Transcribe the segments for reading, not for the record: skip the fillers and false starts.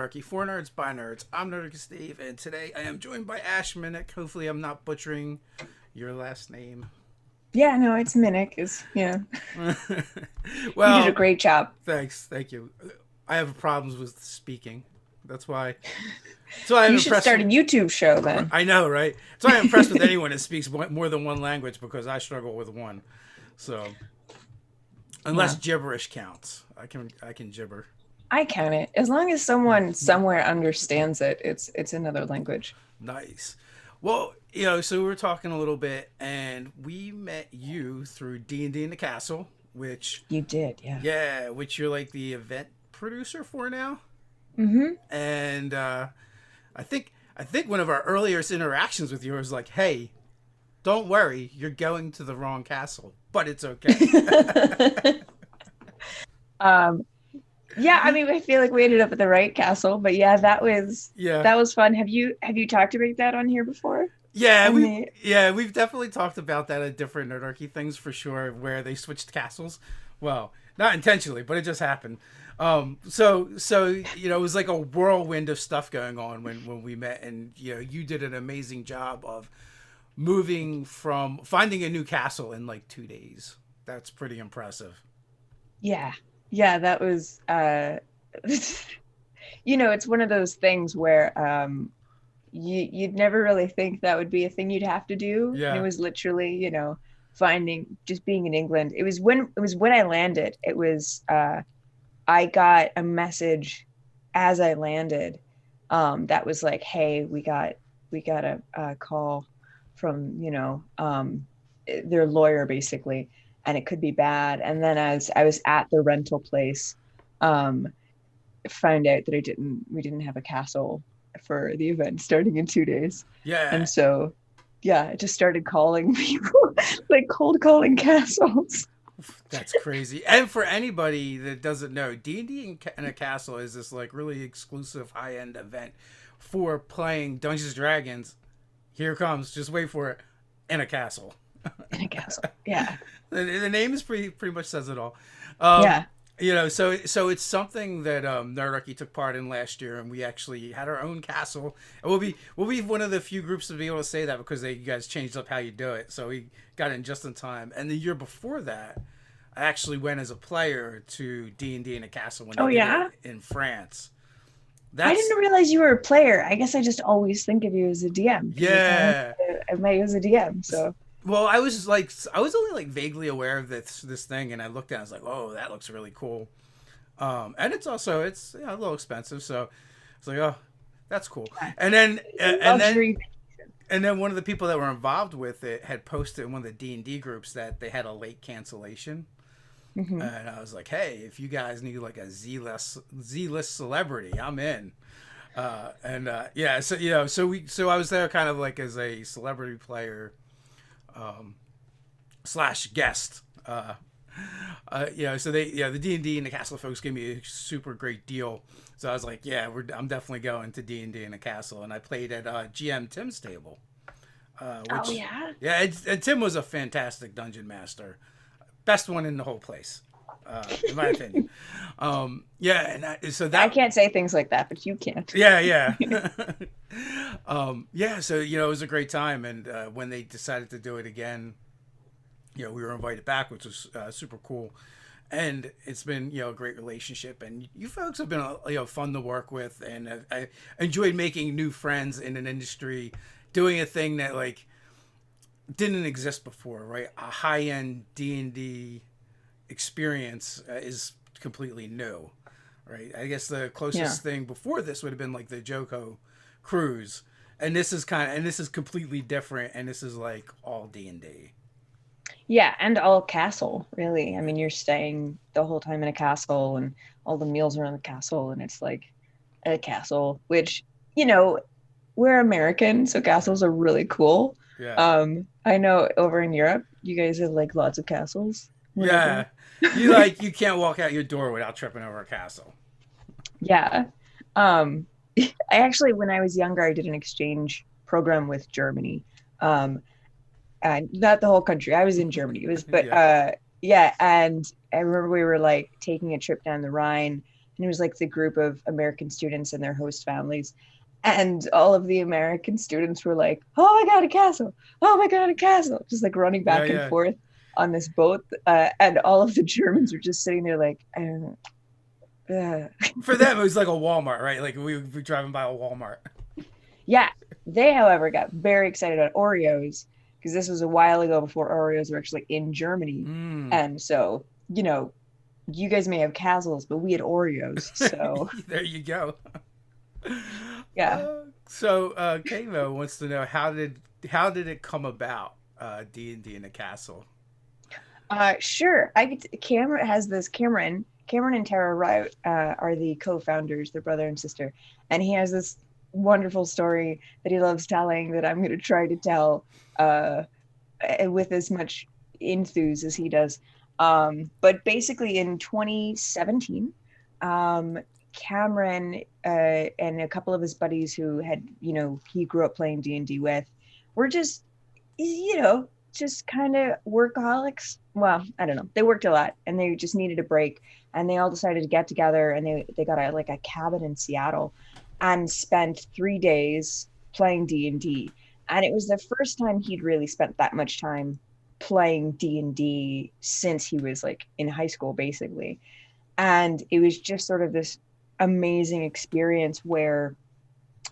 Hierarchy for Nerds by Nerds. I'm Nerdic Steve, and today I am joined by Ash Minnick. Hopefully, I'm not butchering your last name. Yeah, no, it's Minnick. Is yeah, you did a Well, great job. thanks, thank you. I have problems with speaking. That's why. That's why I'm You should impressed. start a YouTube show then. I know, right? That's why I'm impressed with anyone that speaks more than one language because I struggle with one. So, unless Yeah, gibberish counts, I can gibber. I count it. As long as someone somewhere understands it, it's another language. Nice. Well, so we were talking a little bit, and we met you through D&D in the Castle, which, You did, yeah. yeah, which you're like the event producer for now. Mm-hmm. And I think one of our earliest interactions with you was like, "Hey, don't worry, you're going to the wrong castle, but it's okay." um, yeah, I mean, I feel like we ended up at the right castle, but yeah, that was Yeah. that was fun. Have you talked about that on here before? Yeah, On the we've definitely talked about that at different Nerdarchy things for sure, where they switched castles. Well, not intentionally, but it just happened. So it was like a whirlwind of stuff going on when we met, and you did an amazing job of moving from finding a new castle in like 2 days. That's pretty impressive. Yeah, yeah, that was it's one of those things where you'd never really think that would be a thing you'd have to do. And it Yeah. was literally, finding just being in England. It was when I landed. It was I got a message as I landed that was like, hey, we got a call from, their lawyer basically, and it could be bad. And then as I was at the rental place, um, found out that we didn't have a castle for the event starting in 2 days. Yeah. And so, yeah, I just started calling people, like cold calling castles. That's crazy. And for anybody that doesn't know, D&D in a Castle is this like really exclusive high-end event for playing Dungeons and Dragons. Here it comes, just wait for it, in a castle. In a castle. Yeah. The name is pretty much says it all. Um, Yeah. so it's something that Nerdarchy took part in last year, and we actually had our own castle. And we'll be one of the few groups to be able to say that because you guys changed up how you do it. So we got in just in time. And the year before that, I actually went as a player to D&D in a castle when Oh, they did it yeah. in France. I That's didn't realize you were a player. I guess I just always think of you as a DM because yeah. I met you as a DM. So, Well, I was only like vaguely aware of this thing, and I looked at it, I was like, oh, that looks really cool. And it's a little expensive, so it's like, oh, that's cool. yeah. And then and then Luxury. and then one of the people that were involved with it had posted in one of the D&D groups that they had a late cancellation. Hmm. And I was like, hey, if you guys need like a Z list celebrity, I'm in. Yeah, so I was there kind of like as a celebrity player slash guest. So the D&D and the Castle folks gave me a super great deal. So I was like, yeah, I'm definitely going to D&D in the Castle, and I played at GM Tim's table, Oh which yeah. yeah, and Tim was a fantastic dungeon master, best one in the whole place, in my opinion. Yeah, so I that can't say things like that, but you can't. yeah. Yeah, so it was a great time, and when they decided to do it again, we were invited back, which was super cool, and it's been a great relationship, and you folks have been fun to work with, and I enjoyed making new friends in an industry, doing a thing that like didn't exist before, right? A high end D&D experience is completely new, right? I guess the Yeah. closest thing before this would have been like the Joko cruise, and this is completely different, and this is like all D&D. Yeah, and all castle, really. I mean, you're staying the whole time in a castle and all the meals are in the castle and it's like a castle, which, you know, we're American, so castles are really cool. Yeah. I know over in Europe, you guys have like lots of castles, Yeah. whatever. You can't walk out your door without tripping over a castle. Yeah. Um, I actually, when I was younger, I did an exchange program with Germany. Um, not the whole country. I was in Germany. It was, but Yeah. yeah. And I remember we were like taking a trip down the Rhine, and it was like the group of American students and their host families. And all of the American students were like, "Oh my God, a castle! Oh my God, a castle!" Just like running Yeah, back and yeah. forth on this boat. And all of the Germans were just sitting there like, For them, it was like a Walmart, right? Like we would be driving by a Walmart. yeah. They, however, got very excited about Oreos because this was a while ago before Oreos were actually in Germany. Mm. And so, you guys may have castles, but we had Oreos. So, There you go. yeah. Kamo wants to know how did it come about? D&D in a castle. Sure. Cameron has this. Cameron and Tara Wright are the co-founders. They're brother and sister, and he has this wonderful story that he loves telling that I'm going to try to tell with as much enthuse as he does. But basically, in 2017, Cameron and a couple of his buddies who had, he grew up playing D&D with, were just kind of workaholics. Well, I don't know. They worked a lot and they just needed a break. And they all decided to get together, and they got a cabin in Seattle and spent 3 days playing D&D. And it was the first time he'd really spent that much time playing D&D since he was like in high school, basically. And it was just sort of this amazing experience where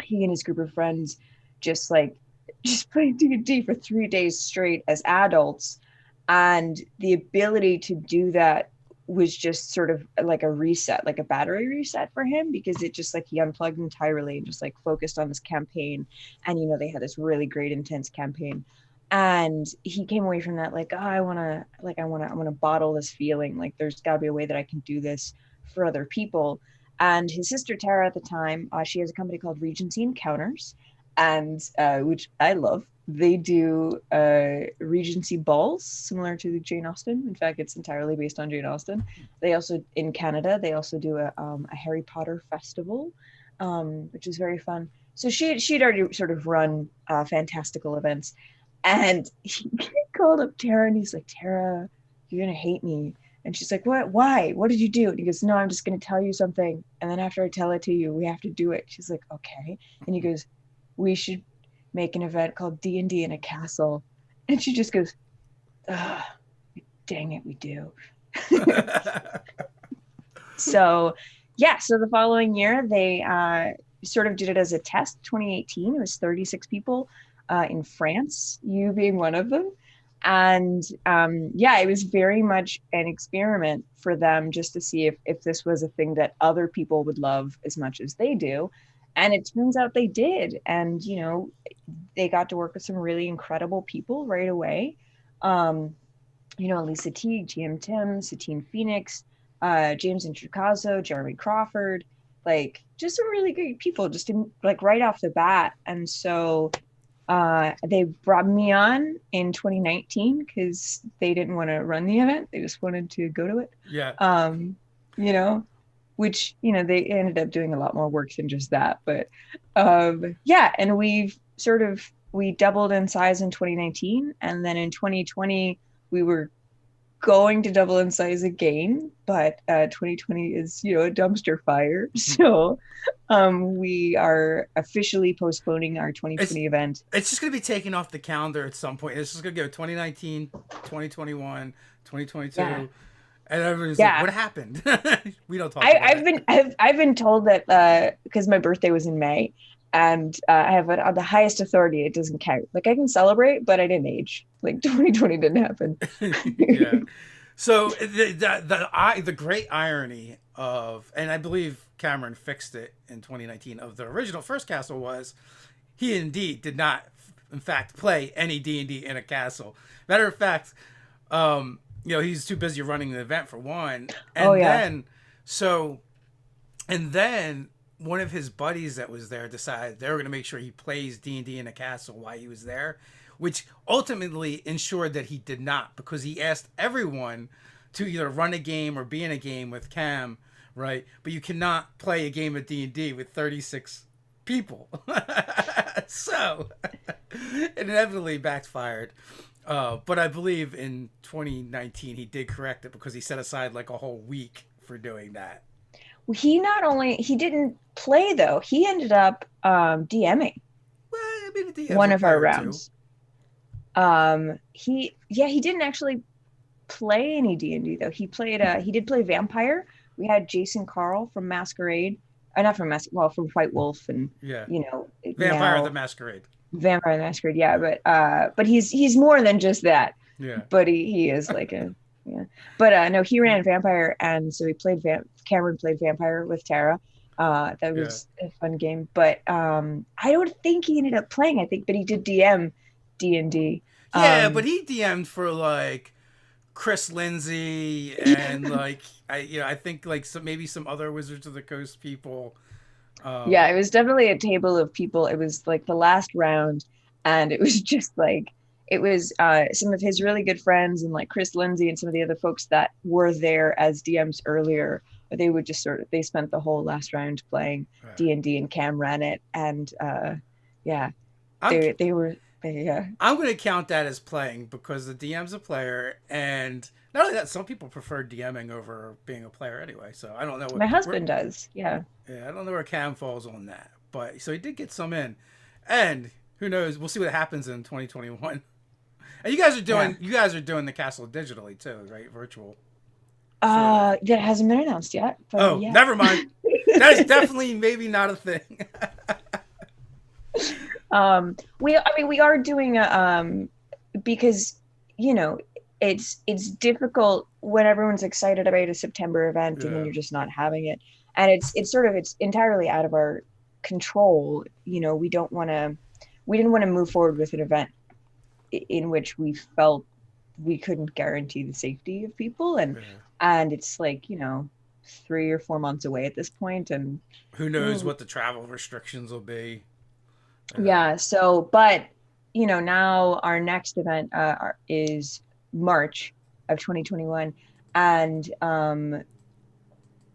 he and his group of friends just played D&D for 3 days straight as adults. And the ability to do that was just sort of like a reset, like a battery reset for him, because it just he unplugged entirely and just focused on this campaign. And they had this really great intense campaign, and he came away from that like, oh, I want to bottle this feeling. Like there's got to be a way that I can do this for other people. And his sister Tara at the time, she has a company called Regency Encounters, and which I love. They do Regency balls similar to Jane Austen. In fact, it's entirely based on Jane Austen. They also, in Canada, they also do a Harry Potter festival, which is very fun. So she'd already sort of run fantastical events, and he called up Tara and he's like, "Tara, you're gonna hate me." And she's like, "What? Why? What did you do?" And he goes, "No, I'm just gonna tell you something, and then after I tell it to you, we have to do it." She's like, "Okay." And he goes, "We should make an event called D&D in a castle." And she just goes, "Dang it, we do." So the following year they sort of did it as a test. 2018, it was 36 people in France, you being one of them. And it was very much an experiment for them just to see if this was a thing that other people would love as much as they do. And it turns out they did. And, they got to work with some really incredible people right away. Lisa Teague, GM Tim, Satine Phoenix, James Introcaso, Jeremy Crawford, just some really great people just in right off the bat. And so they brought me on in 2019 because they didn't want to run the event. They just wanted to go to it. Yeah. Which, they ended up doing a lot more work than just that. But and we doubled in size in 2019. And then in 2020, we were going to double in size again, but 2020 is, a dumpster fire. So we are officially postponing our 2020 event. It's just going to be taken off the calendar at some point. It's just going to go 2019, 2021, 2022. Yeah. And everyone's like, what happened? We don't talk about it. I've been told that because my birthday was in May, and I have the highest authority. It doesn't count. I can celebrate, but I didn't age. 2020 didn't happen. Yeah. So the great irony of, and I believe Cameron fixed it in 2019, of the original first castle was he indeed did not, in fact, play any D&D in a castle. Matter of fact, he's too busy running the event for one. And then one of his buddies that was there decided they were going to make sure he plays D&D in a castle while he was there, which ultimately ensured that he did not, because he asked everyone to either run a game or be in a game with Cam, right? But you cannot play a game of D&D with 36 people. So it inevitably backfired. But I believe in 2019 he did correct it because he set aside a whole week for doing that. He not only he didn't play though, he ended up DMing Well, I mean, the DM's one a of our player too. rounds. He didn't actually play any D&D though. He did play Vampire. We had Jason Carl from Masquerade, not from well, from White Wolf, and Yeah. you know Vampire the now Masquerade. Vampire the Masquerade. Yeah, but he's more than just that. Yeah. But he is like a yeah. But no, he ran Vampire, and so he played Cameron played Vampire with Tara. That Yeah. was a fun game. But I don't think he ended up playing. I think, but he did DM D&D. Yeah, but he DM'd for like Chris Lindsay and like I think like maybe some other Wizards of the Coast people. Yeah, it was definitely a table of people. It was like the last round, and it was just like it was some of his really good friends and like Chris Lindsay and some of the other folks that were there as DMs earlier. They would just they spent the whole last round playing D&D, and Cam ran it, and yeah, they were yeah. I'm going to count that as playing because the DM's a player, and not only that, some people prefer DMing over being a player anyway. So I don't know. My husband does. Yeah. Yeah, I don't know where Cam falls on that, but so he did get some in, and who knows? We'll see what happens in 2021. And you guys are doing the castle digitally too, right? Virtual. That hasn't been announced yet. Oh, yeah. Never mind. That is definitely maybe not a thing. We are doing because it's difficult when everyone's excited about a September event and then you're just not having it, and it's entirely out of our control. We didn't want to move forward with an event in which we felt we couldn't guarantee the safety of people, and it's like 3 or 4 months away at this point, and who knows what the travel restrictions will be. Yeah. So, but now our next event is March of 2021, and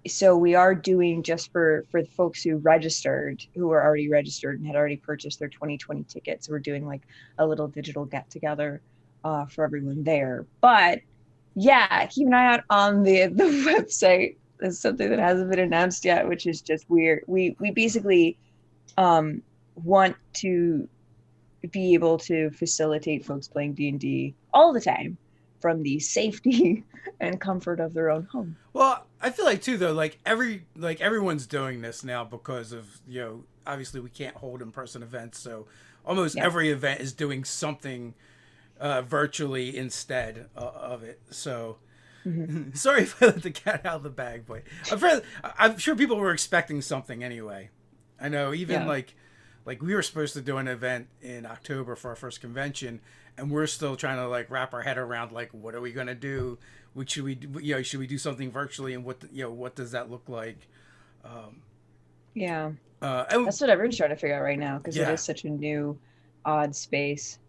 so we are doing just for the folks who were already registered and had already purchased their 2020 tickets. We're doing like a little digital get together for everyone there. But yeah, keep an eye out on the website. There's something that hasn't been announced yet, which is just weird. We basically want to be able to facilitate folks playing D&D all the time from the safety and comfort of their own home. Well, I feel like too though, like everyone's doing this now because of obviously we can't hold in-person events, so almost every event is doing something virtually instead of it. So sorry if I let the cat out of the bag, but I'm sure people were expecting something anyway. I know even like we were supposed to do an event in October for our first convention, and we're still trying to like wrap our head around like what are we gonna do? Should we do something virtually, and what does that look like? That's what everyone's trying to figure out right now because it is such a new, odd space.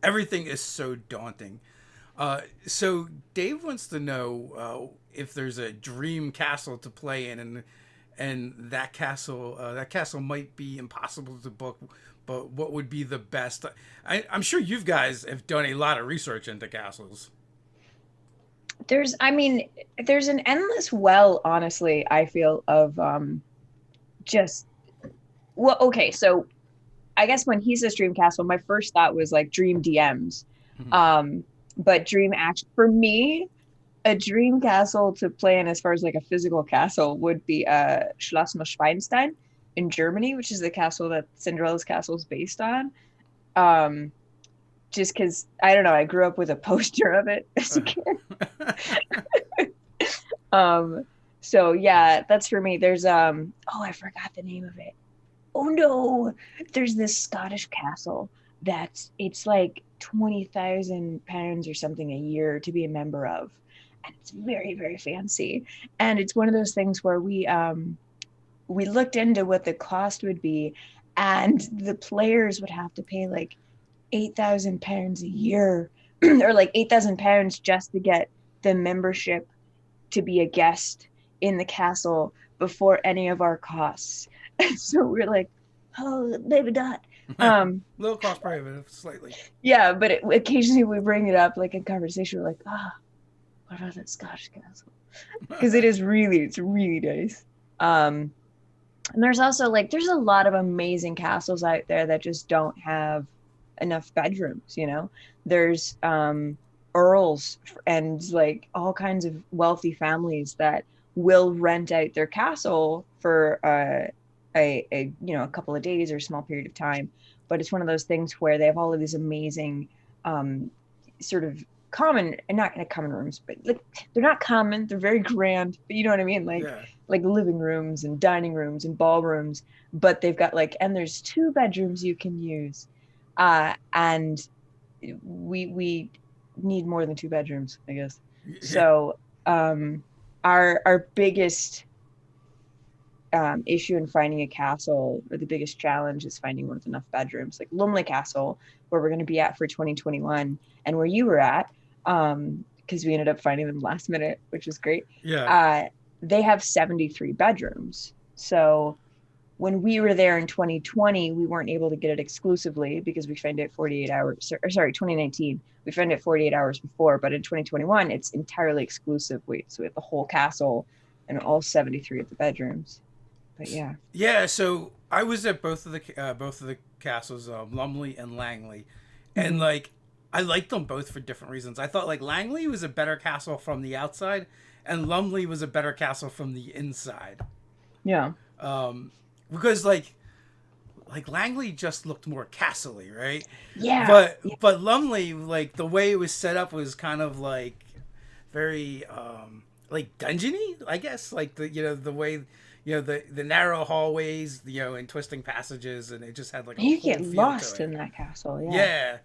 Everything is so daunting. So Dave wants to know if there's a dream castle to play in, and that castle might be impossible to book, but what would be the best? I'm sure you guys have done a lot of research into castles. There's an endless well, honestly, I feel, of okay, so I guess when he says dream castle, my first thought was like dream DMs. But dream action for me, a dream castle to play in as far as like a physical castle would be Schloss Neuschwanstein in Germany, which is the castle that Cinderella's castle is based on. Just because, I don't know, I grew up with a poster of it as a kid. So yeah, that's for me. There's I forgot the name of it. Oh no, there's this Scottish castle it's like £20,000 or something a year to be a member of, and it's very, very fancy. And it's one of those things where we looked into what the cost would be, and the players would have to pay like £8,000 a year, or like £8,000 just to get the membership to be a guest in the castle before any of our costs. And so we're like, oh, maybe not. Little cost prohibitive, slightly. Yeah, but occasionally we bring it up like in conversation. We're like, what about that Scottish castle? Because it's really nice. And there's also like there's a lot of amazing castles out there that just don't have enough bedrooms, you know. There's earls and like all kinds of wealthy families that will rent out their castle for a you know a couple of days or a small period of time, but it's one of those things where they have all of these amazing um sort of common and not common rooms, but like they're not common, they're very grand, but you know what I mean, Yeah. like living rooms and dining rooms and ballrooms, but they've got like and there's two bedrooms you can use, and we need more than two bedrooms, I guess. Yeah. So our biggest issue in finding a castle, or the biggest challenge, is finding one with enough bedrooms. Like Lumley Castle, where we're going to be at for 2021, and where you were at, because we ended up finding them last minute, which was great. Yeah. They have 73 bedrooms. So when we were there in 2020, we weren't able to get it exclusively because we found it 48 hours, or sorry, 2019. We found it 48 hours before, but in 2021, it's entirely exclusive. So we have the whole castle and all 73 of the bedrooms. But yeah. Yeah, so I was at both of the castles, Lumley and Langley, and like I liked them both for different reasons. I thought like Langley was a better castle from the outside, and Lumley was a better castle from the inside. Yeah. Because like Langley just looked more castle-y, right? Yeah. But Lumley, like the way it was set up was kind of like very like dungeony, I guess. Like the way the narrow hallways, and twisting passages, and it just had like a You cool get feel lost to it. in that castle. Yeah. Yeah.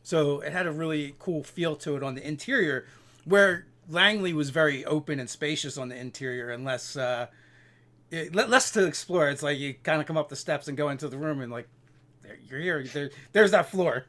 So it had a really cool feel to it on the interior, where Langley was very open and spacious on the interior, and less to explore. It's like you kind of come up the steps and go into the room, and like you're here. There's that floor.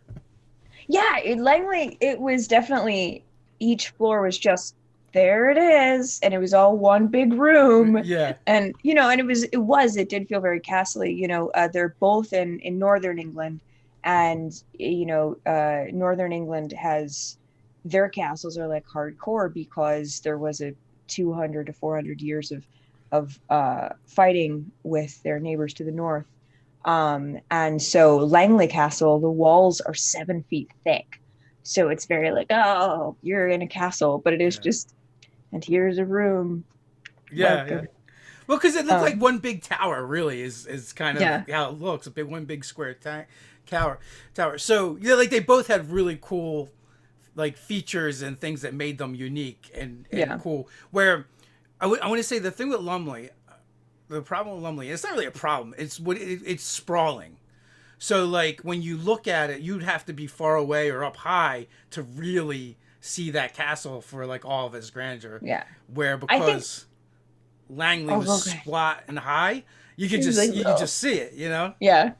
Yeah. Langley, it was definitely each floor was just there it is, and it was all one big room. Yeah. And and it did feel very castle-y. They're both in northern England, and northern England has their castles are like hardcore because there was a 200 to 400 years of fighting with their neighbors to the north. And so Langley Castle, the walls are 7 feet thick, so it's very like, oh, you're in a castle, but it is just, and here's a room. Yeah, Welcome. yeah. Well, because it looked like one big tower, really, is kind of how it looks. One big square tower. So, like they both had really cool, like, features and things that made them unique and cool. Where I want to say the thing with Lumley, the problem with Lumley, it's not really a problem. It's sprawling. So, like, when you look at it, you'd have to be far away or up high to really see that castle for like all of its grandeur. Yeah. Where because Langley was squat and high, you could just see it, Yeah.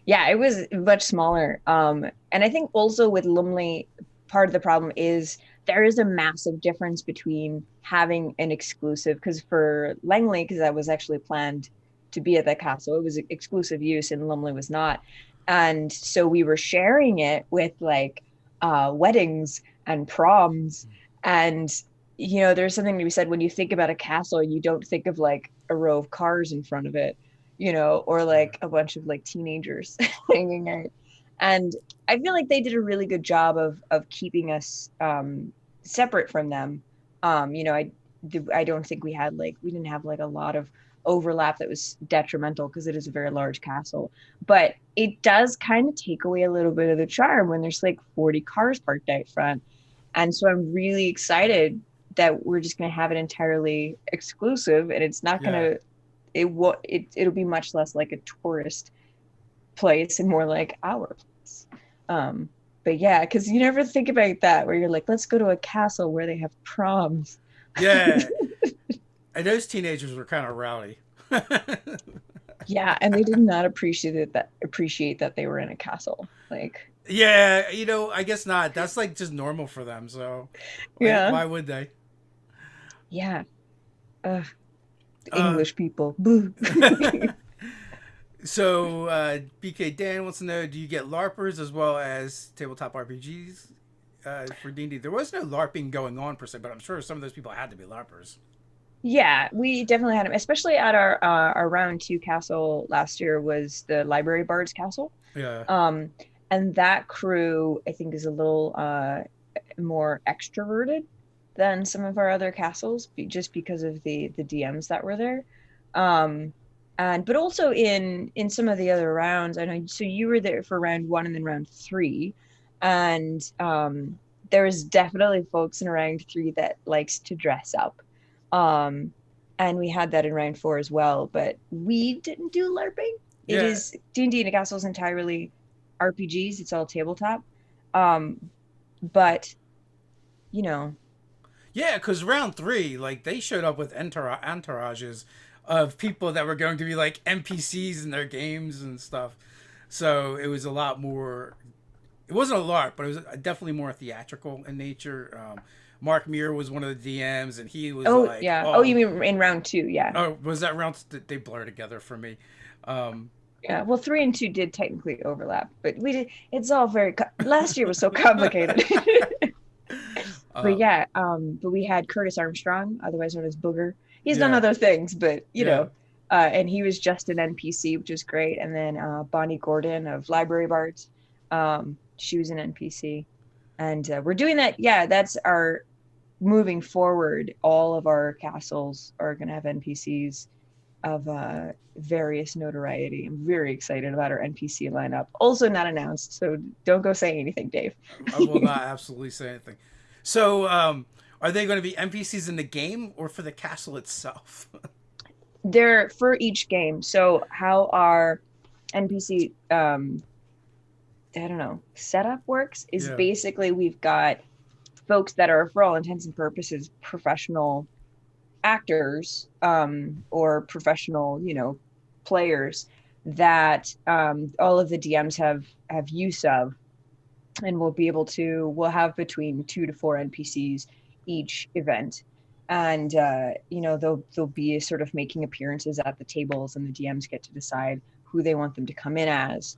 Yeah, it was much smaller. And I think also with Lumley, part of the problem is there is a massive difference between having an exclusive, because for Langley, because I was actually planned to be at that castle, it was exclusive use and Lumley was not. And so we were sharing it with like weddings and proms, and there's something to be said when you think about a castle, you don't think of like a row of cars in front of it, or like a bunch of like teenagers hanging out. And I feel like they did a really good job of keeping us separate from them. I don't think we didn't have like a lot of overlap that was detrimental, because it is a very large castle, but it does kind of take away a little bit of the charm when there's like 40 cars parked out front. And so I'm really excited that we're just going to have it entirely exclusive, and it's not going to it'll be much less like a tourist place and more like our place. But yeah, because you never think about that, where you're like, let's go to a castle where they have proms. Yeah. And those teenagers were kind of rowdy. Yeah, and they did not appreciate that they were in a castle. Like, yeah, I guess not. That's like just normal for them. So why would they? Yeah. English people. Boo. So BK Dan wants to know: do you get LARPers as well as tabletop RPGs for D&D? There was no LARPing going on per se, but I'm sure some of those people had to be LARPers. Yeah, we definitely had them, especially at our round two castle last year was the Library Bard's Castle. Yeah. Um, and that crew, I think, is a little more extroverted than some of our other castles, just because of the DMs that were there. Um, and but also in some of the other rounds, I know. So you were there for round one and then round three, and there was definitely folks in round three that likes to dress up. Um, and we had that in round four as well, but we didn't do LARPing. It Yeah. is D&D and Castles entirely RPGs. It's all tabletop. But you know, Yeah, because round three, like they showed up with entourages of people that were going to be like NPCs in their games and stuff. So it was a lot more. It wasn't a LARP, but it was definitely more theatrical in nature. Mark Muir was one of the DMs, and he was oh like, yeah. Oh, you "Oh, mean in round two? Yeah. oh, was that round? They blur together for me." Um, Yeah. Well, three and two did technically overlap, but we did. It's all very. Last year was so complicated. But uh, yeah, but we had Curtis Armstrong, otherwise known as Booger. He's done yeah, other things, but yeah. and he was just an NPC, which was great. And then Bonnie Gordon of Library Bards, she was an NPC, and we're doing that. Yeah, that's our moving forward. All of our castles are going to have NPCs of various notoriety. I'm very excited about our NPC lineup. Also not announced, so don't go saying anything, Dave. I will not absolutely say anything. So, are they going to be NPCs in the game or for the castle itself? They're for each game. So how our NPC I don't know, setup works is Yeah, basically we've got folks that are for all intents and purposes professional actors or professional, players that all of the DMs have use of, and we'll have between 2 to 4 NPCs each event. And they'll be sort of making appearances at the tables, and the DMs get to decide who they want them to come in as.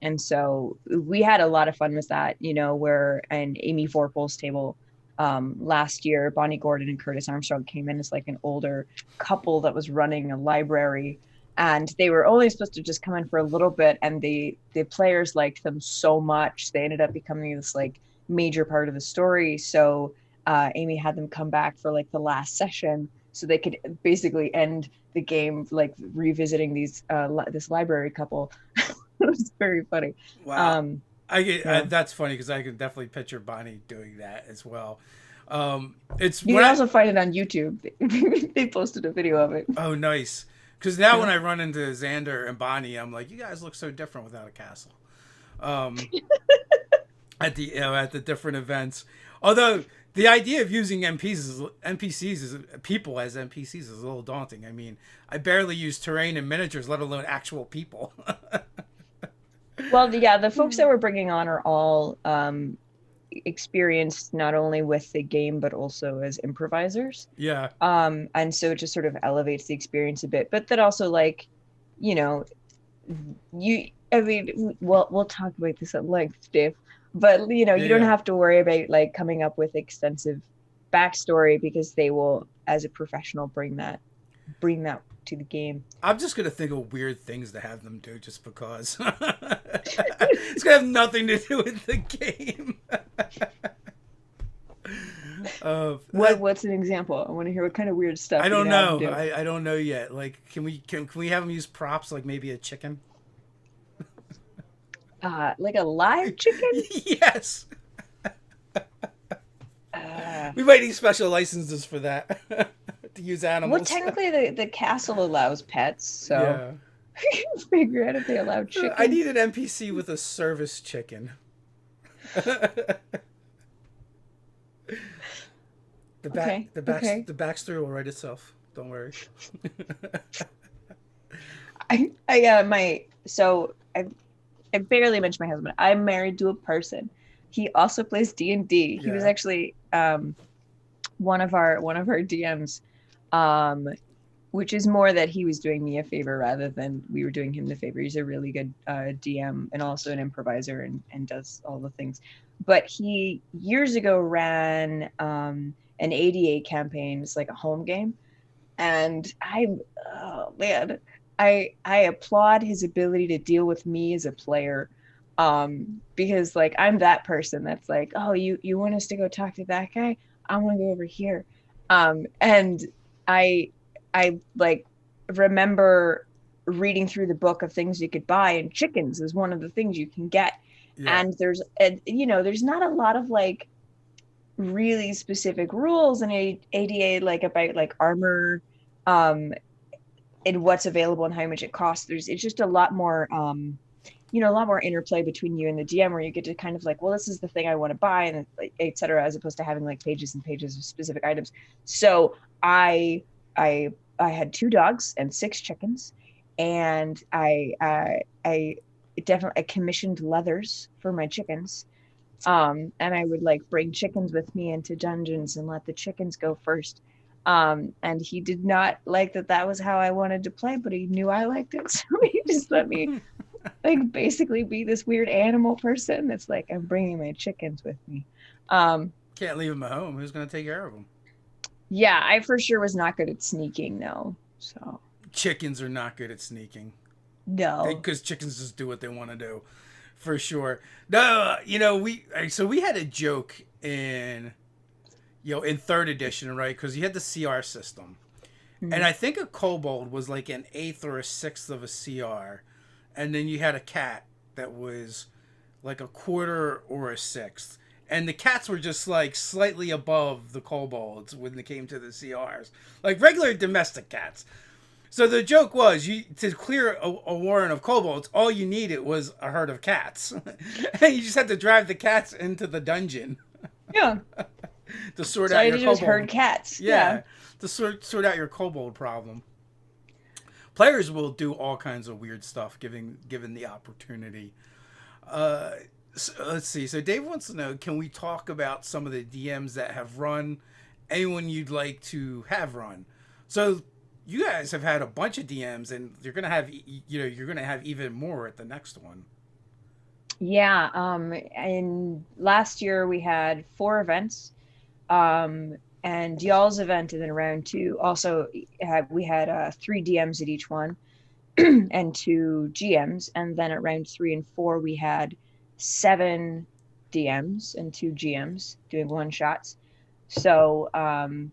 And so we had a lot of fun with that, where an Amy Vorpal's table last year, Bonnie Gordon and Curtis Armstrong came in as like an older couple that was running a library, and they were only supposed to just come in for a little bit, and the players liked them so much they ended up becoming this like major part of the story. So Amy had them come back for like the last session so they could basically end the game like revisiting this library couple. It was very funny. wow. um I yeah, that's funny because I can definitely picture Bonnie doing that as well. It's you when can I also find it on YouTube. They posted a video of it. oh nice because now when Yeah. I run into Xander and Bonnie, I'm like, you guys look so different without a castle. Um, at the different events. Although the idea of using NPCs is people as NPCs is a little daunting. I mean, I barely use terrain and miniatures, let alone actual people. Well, yeah, the folks that we're bringing on are all experienced not only with the game but also as improvisers. Yeah, And so it just sort of elevates the experience a bit. But that also, like, you know, I mean, we'll talk about this at length, Dave. But yeah, you don't yeah. have to worry about like coming up with extensive backstory because they will, as a professional, bring that to the game. I'm just gonna think of weird things to have them do just because. It's gonna have nothing to do with the game. What's an example? I want to hear what kind of weird stuff I you don't could have them know. do. I don't know yet. Like, can we have them use props like maybe a chicken? Like a live chicken? Yes. Uh, We might need special licenses for that to use well, animals. technically, the castle allows pets, so Yeah. we can figure out if they allow I chicken. need an NPC with a service chicken. the Okay, okay. the backstory will write itself. Don't worry. I barely mentioned my husband. I'm married to a person. He also plays D&D. He was Yeah. actually one of our DMs, um, which is more that he was doing me a favor rather than we were doing him the favor. He's a really good DM and also an improviser and does all the things. But he years ago ran an ADA campaign. It's like a home game, and oh man, I applaud his ability to deal with me as a player, because like I'm that person that's like, oh, you want us to go talk to that guy? I want to go over here, and I I like remember reading through the book of things you could buy, and chickens is one of the things you can get. Yeah. And there's not a lot of like really specific rules in ADA, like about like armor, um, and what's available and how much it costs. It's just a lot more, a lot more interplay between you and the DM, where you get to kind of like, well, this is the thing I want to buy, and et cetera, as opposed to having like pages and pages of specific items. So I I I had 2 dogs and 6 chickens, and I definitely I commissioned leathers for my chickens. And I would like bring chickens with me into dungeons and let the chickens go first. And he did not like that was how I wanted to play, but he knew I liked it. So he just let me like basically be this weird animal person that's like, I'm bringing my chickens with me. Um, Can't leave them at home. Who's going to take care of them? yeah, I for sure was not good at sneaking though. So Chickens are not good at sneaking. no. Because chickens just do what they want to do. For sure. No, we had a joke in third edition, right? Because you had the CR system. Mm-hmm. And I think a kobold was like an eighth or a sixth of a CR. And then you had a cat that was like a quarter or a sixth. And the cats were just like slightly above the kobolds when it came to the CRs. Like regular domestic cats. So the joke was, to clear a warren of kobolds, all you needed was a herd of cats. And you just had to drive the cats into the dungeon. Yeah. To sort So out I your did kobold. was herd cats. Yeah. To sort out your kobold problem. Players will do all kinds of weird stuff given the opportunity. So let's see. So Dave wants to know, can we talk about some of the DMs that have run? Anyone you'd like to have run? So you guys have had a bunch of DMs, and you're gonna have even more at the next one. Yeah. And last year we had 4 events. And y'all's event in round 2 also we had 3 DMs at each one and 2 GMs. And then at round 3 and 4 we had 7 DMs and 2 GMs doing one shots. So and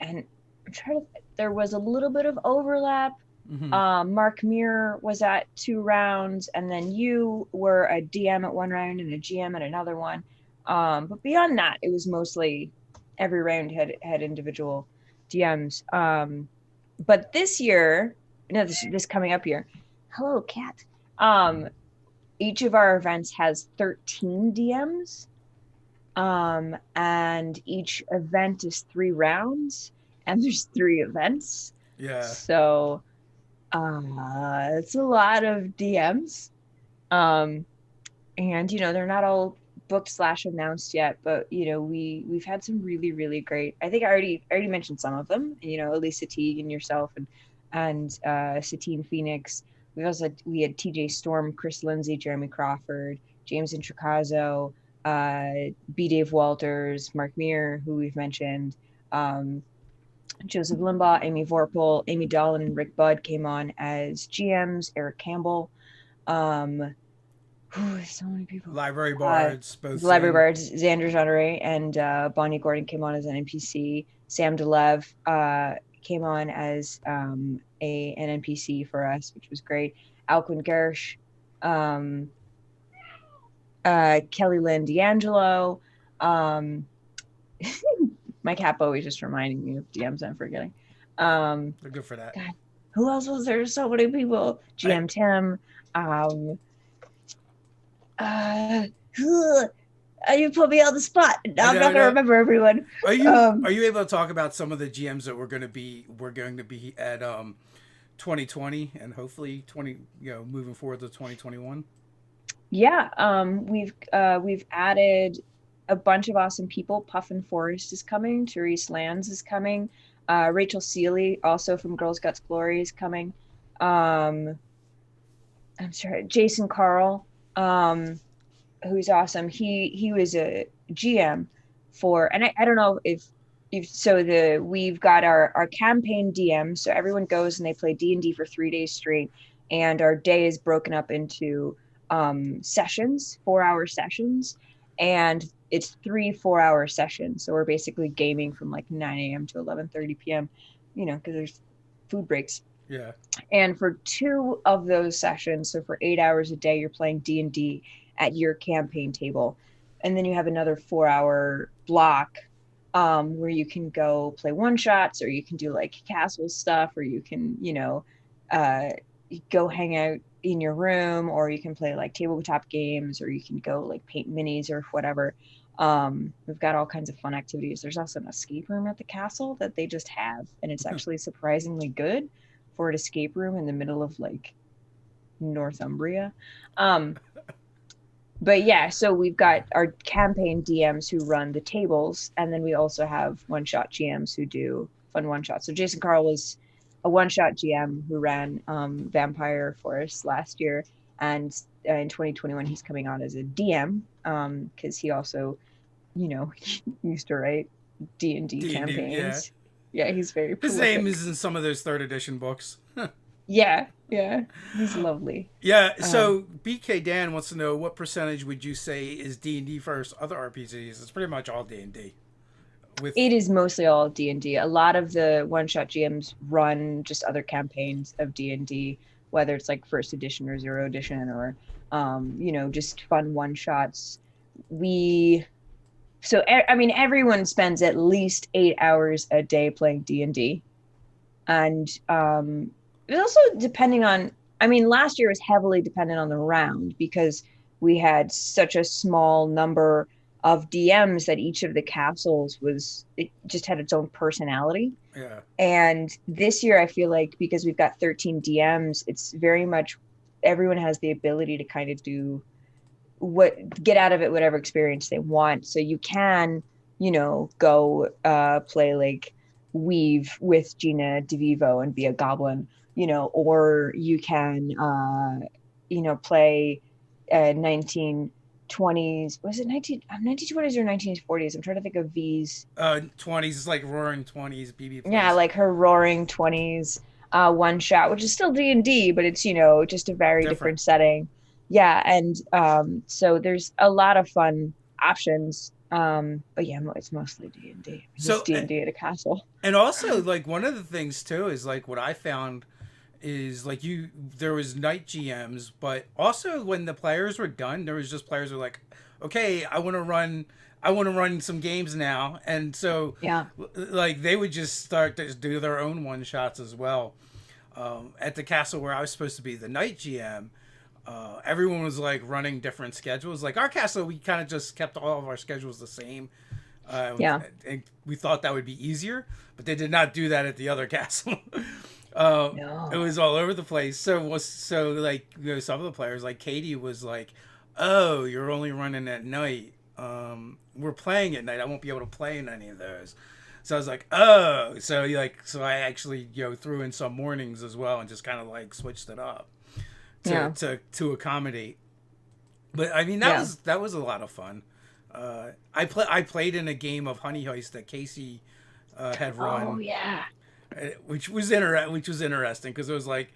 I'm trying to. There was a little bit of overlap. Mm-hmm. Mark Muir was at 2 rounds, and then you were a DM at 1 round and a GM at another one. But beyond that, it was mostly every round had individual DMs. But this year, no, this coming up year, hello cat. Each of our events has 13 DMs. And each event is 3 rounds, and there's 3 events. Yeah. So it's a lot of DMs. And they're not all booked / announced yet, but we've had some really, really great. I think I already mentioned some of them. Elisa Teague and yourself, and Satine Phoenix. We had TJ Storm, Chris Lindsay, Jeremy Crawford, James Intricazo, B. Dave Walters, Mark Muir, who we've mentioned, Joseph Limbaugh, Amy Vorpal, Amy Dolan, and Rick Budd came on as GMs. Eric Campbell, so many people. Library Bards, both. The Library Bards, Xander Jeanneret and Bonnie Gordon came on as an NPC. Sam DeLev came on as an NPC for us, which was great. Alquin Gersh, Kelly Lynn D'Angelo. My cat always just reminding me of DMs I'm forgetting. They're good for that. God, who else was there? So many people. GM Tim. You put me on the spot. Now I'm not gonna remember everyone. Are you able to talk about some of the GMs that we're going to be at 2020 and hopefully moving forward to 2021? Yeah, we've added a bunch of awesome people. Puffin Forrest is coming. Therese Lands is coming. Rachel Seeley, also from Girls Guts Glory, is coming. I'm sorry, Jason Carl, who's awesome. He was a GM for, and I don't know if we've got our campaign DM. So everyone goes and they play D&D for 3 days straight, and our day is broken up into sessions, 4-hour sessions, and it's 3 4-hour sessions. So we're basically gaming from like 9 a.m. to 11:30 p.m. Because there's food breaks. Yeah. And for 2 of those sessions, so for 8 hours a day, you're playing D&D at your campaign table, and then you have another 4-hour block where you can go play one shots, or you can do like castle stuff, or you can uh, go hang out in your room, or you can play like tabletop games, or you can go like paint minis or whatever. We've got all kinds of fun activities. There's also an escape room at the castle that they just have, and it's actually surprisingly good for an escape room in the middle of like Northumbria. But yeah, so we've got our campaign DMs who run the tables, and then we also have one-shot GMs who do fun one-shots. So Jason Carl was a one-shot GM who ran Vampire Forest last year, and in 2021 he's coming on as a DM because he also, used to write D&D campaigns. Yeah, he's very prolific. His name is in some of those 3rd edition books. Yeah, he's lovely. Yeah, so BK Dan wants to know, what percentage would you say is D&D versus other RPGs? It's pretty much all D&D. It is mostly all D&D. A lot of the one-shot GMs run just other campaigns of D&D, whether it's like 1st edition or 0th edition, or just fun one-shots. Everyone spends at least 8 hours a day playing D&D, and it's also depending on, last year was heavily dependent on the round because we had such a small number of DMs that each of the castles it just had its own personality. Yeah. And this year I feel like because we've got 13 DMs, it's very much everyone has the ability to kind of get out of it whatever experience they want. So you can, go play like Weave with Gina DeVivo and be a goblin, or you can, play 1920s. Was it 1920s or 1940s? I'm trying to think of V's. 20s is like Roaring 20s, BB plays. Yeah, like her Roaring 20s one shot, which is still D&D, but it's, just a very different setting. Yeah, and so there's a lot of fun options. But yeah, it's mostly D&D. So D&D at a castle. And also, like, one of the things too is like what I found is like there was night GMs, but also when the players were done, there was just players who were like, okay, I want to run some games now, and so yeah, like they would just start to do their own one shots as well. At the castle where I was supposed to be the night GM. Everyone was like running different schedules. Like our castle, we kind of just kept all of our schedules the same. And we thought that would be easier, but they did not do that at the other castle. No. It was all over the place. So like some of the players, like Katie, was like, "Oh, you're only running at night. We're playing at night. I won't be able to play in any of those." So I was like, "Oh," so I actually threw in some mornings as well and just kind of like switched it up. To accommodate, but that was a lot of fun. I played in a game of Honey Heist that Casey had run. Oh yeah, which was interesting because it was like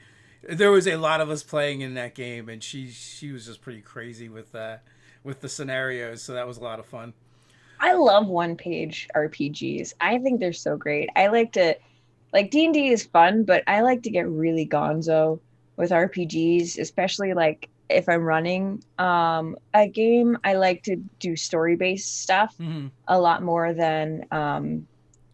there was a lot of us playing in that game, and she was just pretty crazy with the scenarios, so that was a lot of fun. I love one-page RPGs. I think they're so great. I like to D&D is fun, but I like to get really gonzo with RPGs, especially like if I'm running a game. I like to do story-based stuff a lot more than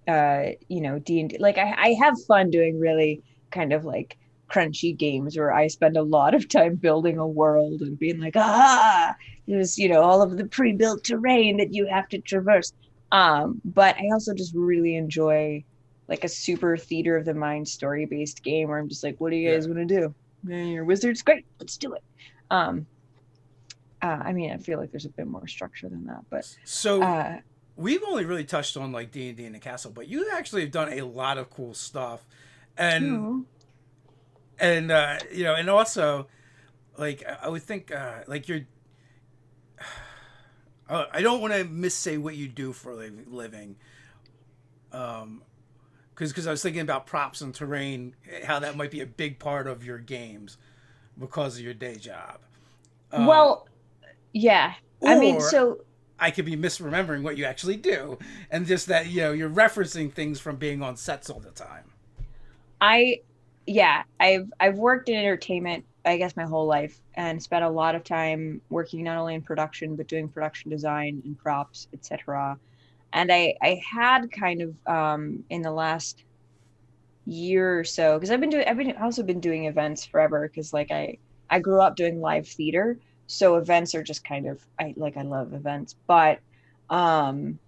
D&D. Like I have fun doing really kind of like crunchy games where I spend a lot of time building a world and being like, there's all of the pre-built terrain that you have to traverse. But I also just really enjoy like a super theater of the mind story-based game where I'm just like, what do you guys want to do? Your wizard's great. Let's do it. I feel like there's a bit more structure than that, but so we've only really touched on like D&D in the castle, but you actually have done a lot of cool stuff, and and also like I would think like you're. I don't want to missay what you do for a living. Because I was thinking about props and terrain, how that might be a big part of your games because of your day job. Well, yeah. I mean, Or so I could be misremembering what you actually do, and just that you're referencing things from being on sets all the time. I, yeah, I've worked in entertainment, I guess, my whole life, and spent a lot of time working not only in production but doing production design and props, etc. And I had kind of in the last year or so, because I've also been doing events forever, because like I grew up doing live theater, so events are just kind of, I love events, but um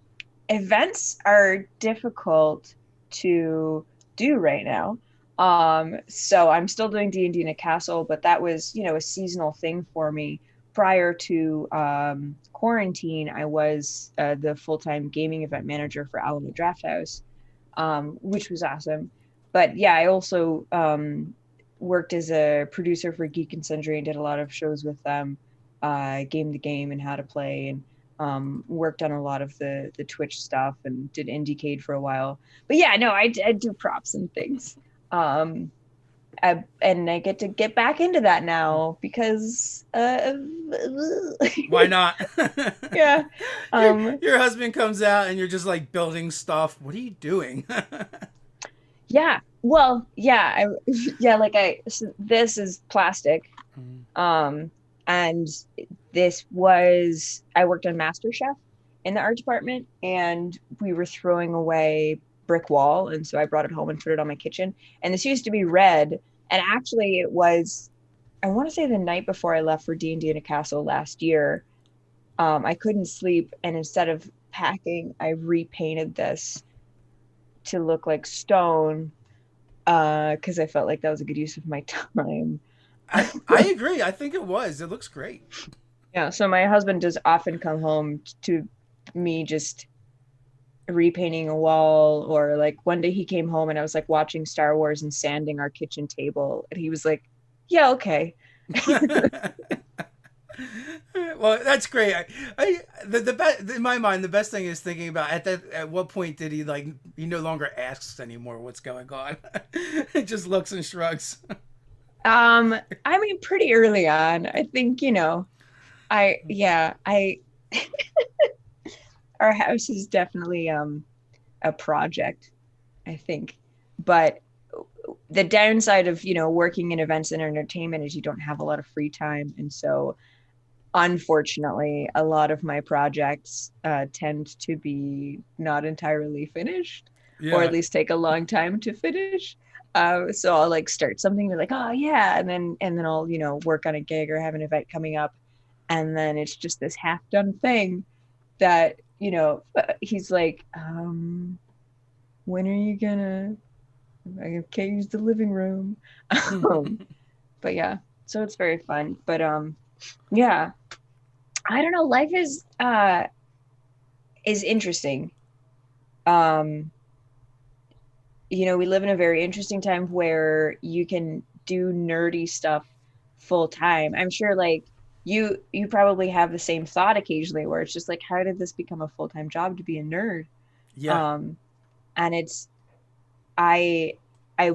events are difficult to do right now. So I'm still doing D&D in a castle, but that was, a seasonal thing for me. Prior to quarantine, I was the full-time gaming event manager for Alamo Drafthouse, which was awesome. But yeah, I also worked as a producer for Geek and Sundry and did a lot of shows with them, game to game and how to play, and worked on a lot of the Twitch stuff and did IndieCade for a while. But yeah, no, I do props and things. And I get back into that now because Why not? yeah. Your husband comes out and you're just like building stuff. What are you doing? Yeah. Well, yeah, yeah, like so this is plastic. And I worked on MasterChef in the art department, and we were throwing away brick wall, and so I brought it home and put it on my kitchen. And this used to be red, and actually it was, I want to say, the night before I left for D&D in a Castle last year. I couldn't sleep, and instead of packing, I repainted this to look like stone, because I felt like that was a good use of my time. I agree. I think it was. It looks great. Yeah, so my husband does often come home to me just repainting a wall, or like one day he came home and I was like watching Star Wars and sanding our kitchen table, and he was like, "Yeah, okay." Well, that's great. The best in my mind. The best thing is thinking about at what point did he no longer asks anymore what's going on. He just looks and shrugs. I mean, pretty early on, I think, I our house is definitely a project, I think. But the downside of, working in events and entertainment is you don't have a lot of free time. And so unfortunately, a lot of my projects tend to be not entirely finished, or at Yeah. least take a long time to finish. So I'll like start something, they're like, oh yeah, and then I'll, work on a gig or have an event coming up, and then it's just this half done thing that, he's like, when are you gonna? I can't use the living room. But yeah, so it's very fun. But yeah, I don't know. Life is interesting. Um, we live in a very interesting time where you can do nerdy stuff full time. I'm sure like you probably have the same thought occasionally, where it's just like, how did this become a full-time job to be a nerd? Yeah. Um, and it's I I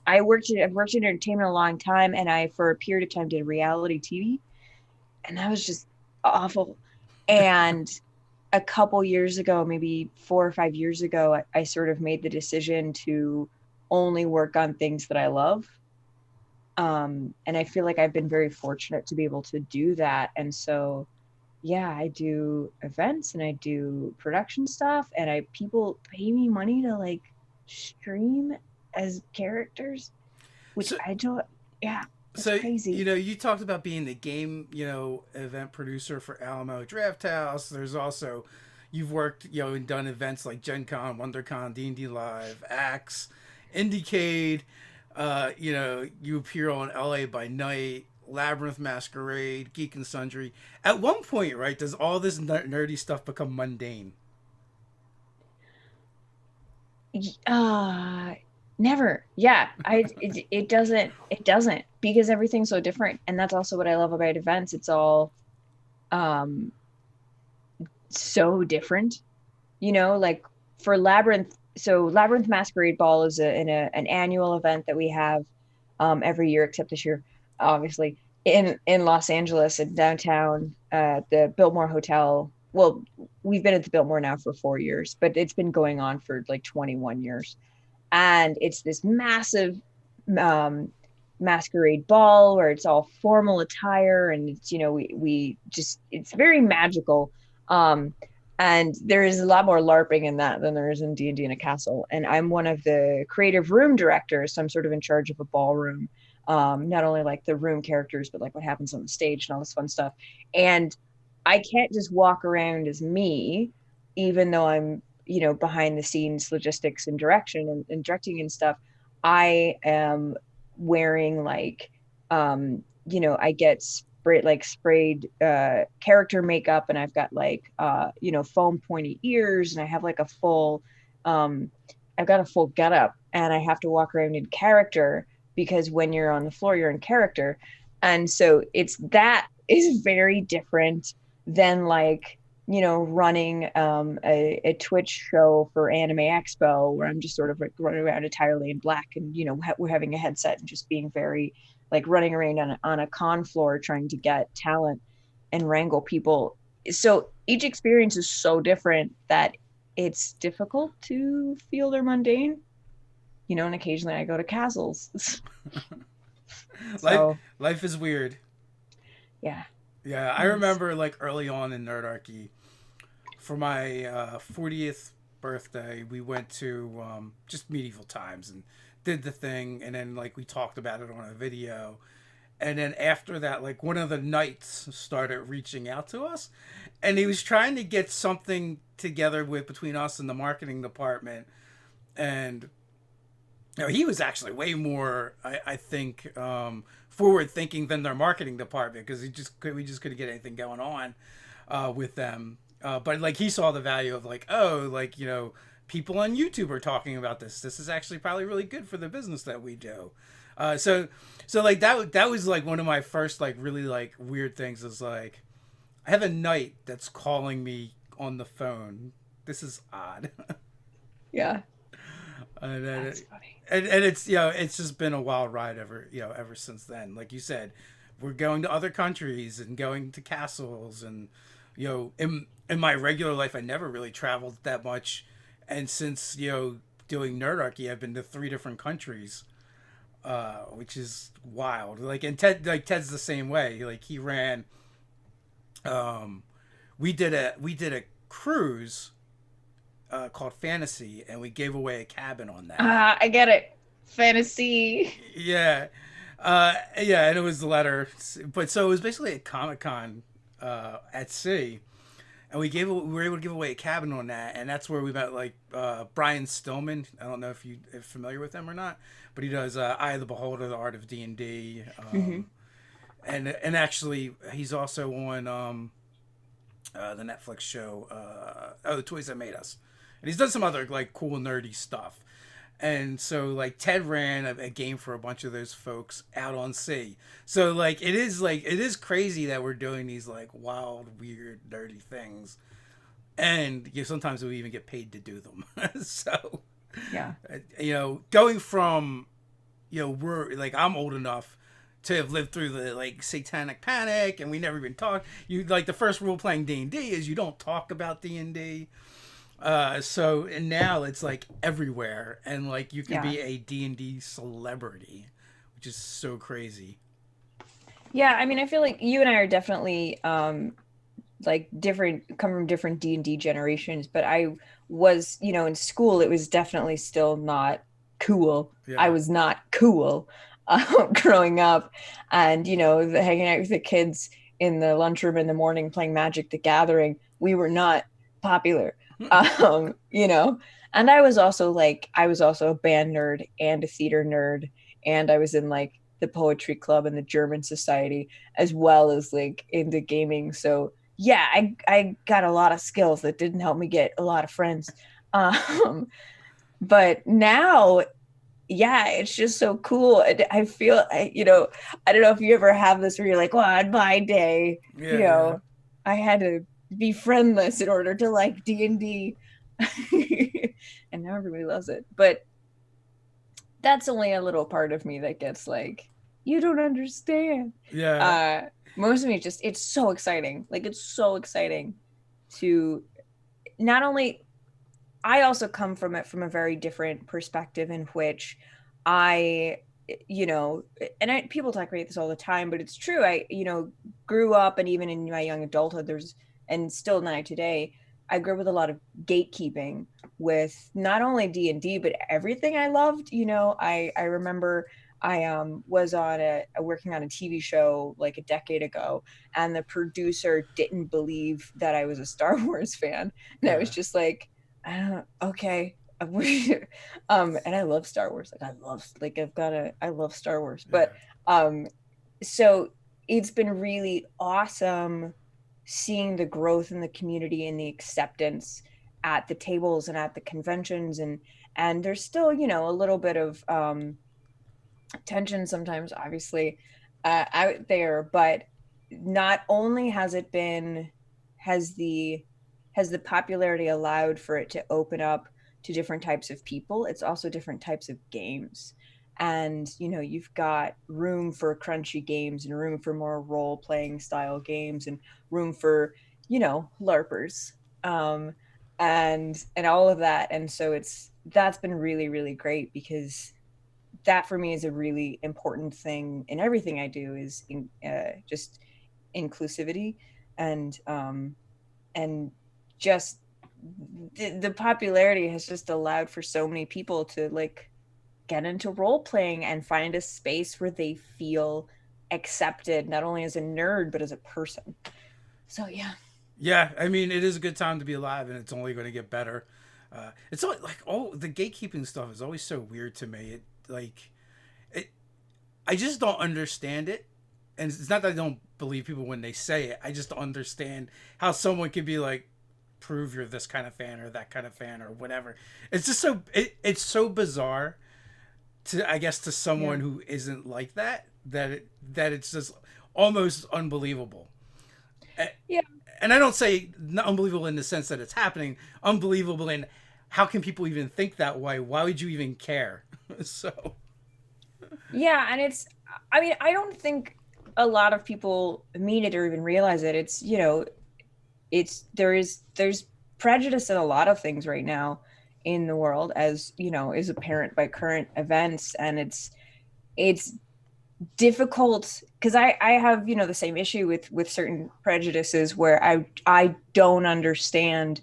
I've worked in entertainment a long time, and I for a period of time did reality TV, and that was just awful. And a couple years ago, maybe 4 or 5 years ago, I sort of made the decision to only work on things that I love. And I feel like I've been very fortunate to be able to do that. And so, yeah, I do events and I do production stuff, and people pay me money to like stream as characters, which So I don't, yeah, it's so crazy. you talked about being the game event producer for Alamo Drafthouse. There's also you've worked and done events like GenCon, WonderCon, D&D Live, Axe, IndieCade. You appear on LA by Night, Labyrinth Masquerade, Geek and Sundry. At one point, right, does all this nerdy stuff become mundane? Uh, Never. Yeah, it doesn't, because everything's so different, and that's also what I love about events. It's all um so different. Like for Labyrinth, so Labyrinth Masquerade Ball is an annual event that we have every year, except this year, obviously, in Los Angeles, in downtown, the Biltmore Hotel. Well, we've been at the Biltmore now for 4 years, but it's been going on for like 21 years. And it's this massive um, masquerade ball where it's all formal attire, and it's, we just, it's very magical. Um, and there is a lot more LARPing in that than there is in D&D in a castle. And I'm one of the creative room directors, so I'm sort of in charge of a ballroom, not only like the room characters, but like what happens on the stage and all this fun stuff. And I can't just walk around as me, even though I'm, behind the scenes logistics and direction and directing and stuff. I am wearing like, I get sprayed character makeup, and I've got like foam pointy ears, and I have like a full I've got a full getup, and I have to walk around in character, because when you're on the floor you're in character. And so it's, that is very different than like, running a Twitch show for Anime Expo, where I'm just sort of like running around entirely in black, and we're having a headset and just being very like running around on a con floor trying to get talent and wrangle people. So each experience is so different that it's difficult to feel they're mundane. And occasionally I go to castles. So Life is weird. yeah. Yeah, I remember like early on in Nerdarchy, for my 40th birthday, we went to just medieval times and did the thing, and then like we talked about it on a video. And then after that, like one of the knights started reaching out to us, and he was trying to get something together with between us and the marketing department. And he was actually way more, I think, forward thinking than their marketing department, because we just couldn't get anything going on with them. But like he saw the value of like, oh, like, people on YouTube are talking about this. This is actually probably really good for the business that we do. So like that was like one of my first like really like weird things, is like, I have a knight that's calling me on the phone. This is odd. Yeah. And That's funny. and it's it's just been a wild ride ever since then. Like you said, we're going to other countries and going to castles, and in my regular life I never really traveled that much, and since doing Nerdarchy I've been to 3 different countries, which is wild. Like, and Ted's the same way. Like he ran, we did a cruise called Fantasy, and we gave away a cabin on that. I get it. Fantasy. Yeah. Yeah, and it was the letter. But so it was basically a Comic-Con at sea. And we were able to give away a cabin on that, and that's where we met like Brian Stillman. I don't know if you're familiar with him or not, but he does Eye of the Beholder, The Art of D&D. Mm-hmm. And actually he's also on the Netflix show The Toys That Made Us. And he's done some other like cool nerdy stuff. And so like Ted ran a game for a bunch of those folks out on sea. So like it is crazy that we're doing these like wild, weird, nerdy things. And sometimes we even get paid to do them. So Yeah. Going from we're like, I'm old enough to have lived through the like Satanic Panic, and we never even talked. You like the first rule playing D&D is you don't talk about D&D. So and now it's like everywhere, and like you can be a D&D celebrity, which is so crazy. Yeah, I mean, I feel like you and I are definitely like different, come from different D&D generations, but I was, in school it was definitely still not cool. Yeah. I was not cool growing up, and hanging out with the kids in the lunchroom in the morning playing Magic the Gathering. We were not popular. And I was also a band nerd and a theater nerd, and I was in like the poetry club and the German society, as well as like into gaming. So yeah, I got a lot of skills that didn't help me get a lot of friends. But now, yeah, it's just so cool. I feel, I don't know if you ever have this where you're like, well, on my day, I had to be friendless in order to like D&D. and now everybody loves it. But that's only a little part of me that gets like, you don't understand. Yeah. Most of me just, it's so exciting. Like, it's so exciting to not only, I also come from it from a very different perspective in which I, you know, and people talk about this all the time, but it's true. I, you know, grew up, and even in my young adulthood, and still now today, I grew up with a lot of gatekeeping with not only D&D, but everything I loved. You know, I remember I was on working on a TV show like a decade ago, and the producer didn't believe that I was a Star Wars fan. And I was just like, okay. And I love Star Wars. I love Star Wars. But so it's been really awesome seeing the growth in the community and the acceptance at the tables and at the conventions, and there's still, you know, a little bit of tension sometimes, obviously, out there. But not only has the popularity allowed for it to open up to different types of people, it's also different types of games. And, you know, you've got room for crunchy games and room for more role playing style games and room for, you know, LARPers, and all of that. And so that's been really, really great, because that for me is a really important thing in everything I do, is just inclusivity, and just the popularity has just allowed for so many people to like get into role playing and find a space where they feel accepted, not only as a nerd, but as a person. So, yeah. Yeah, I mean, it is a good time to be alive, and it's only going to get better. It's always, like, the gatekeeping stuff is always so weird to me. I just don't understand it, and it's not that I don't believe people when they say it. I just don't understand how someone could be like, prove you're this kind of fan or that kind of fan or whatever. It's just it's so bizarre to, I guess, to someone who isn't like that, that it's just almost unbelievable. Yeah. And I don't say not unbelievable in the sense that it's happening, unbelievable in how can people even think that way? Why would you even care? So. Yeah, and I mean, I don't think a lot of people mean it or even realize it. It's, you know, there's prejudice in a lot of things right now in the world, as, you know, is apparent by current events. And it's difficult because I have, you know, the same issue with certain prejudices where I don't understand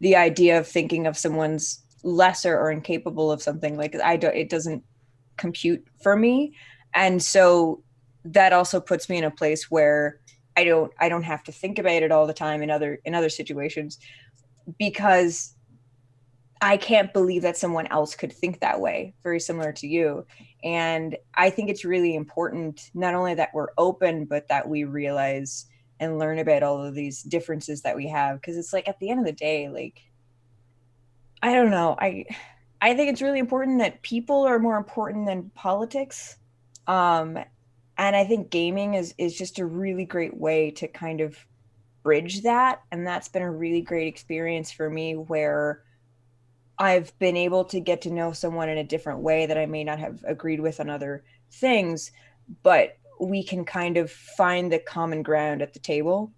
the idea of thinking of someone's lesser or incapable of something. Like, it doesn't compute for me. And so that also puts me in a place where I don't have to think about it all the time in other situations, because I can't believe that someone else could think that way, very similar to you. And I think it's really important, not only that we're open, but that we realize and learn about all of these differences that we have. Because it's like, at the end of the day, like, I don't know. I think it's really important that people are more important than politics. And I think gaming is just a really great way to kind of bridge that. And that's been a really great experience for me, where I've been able to get to know someone in a different way that I may not have agreed with on other things, but we can kind of find the common ground at the table.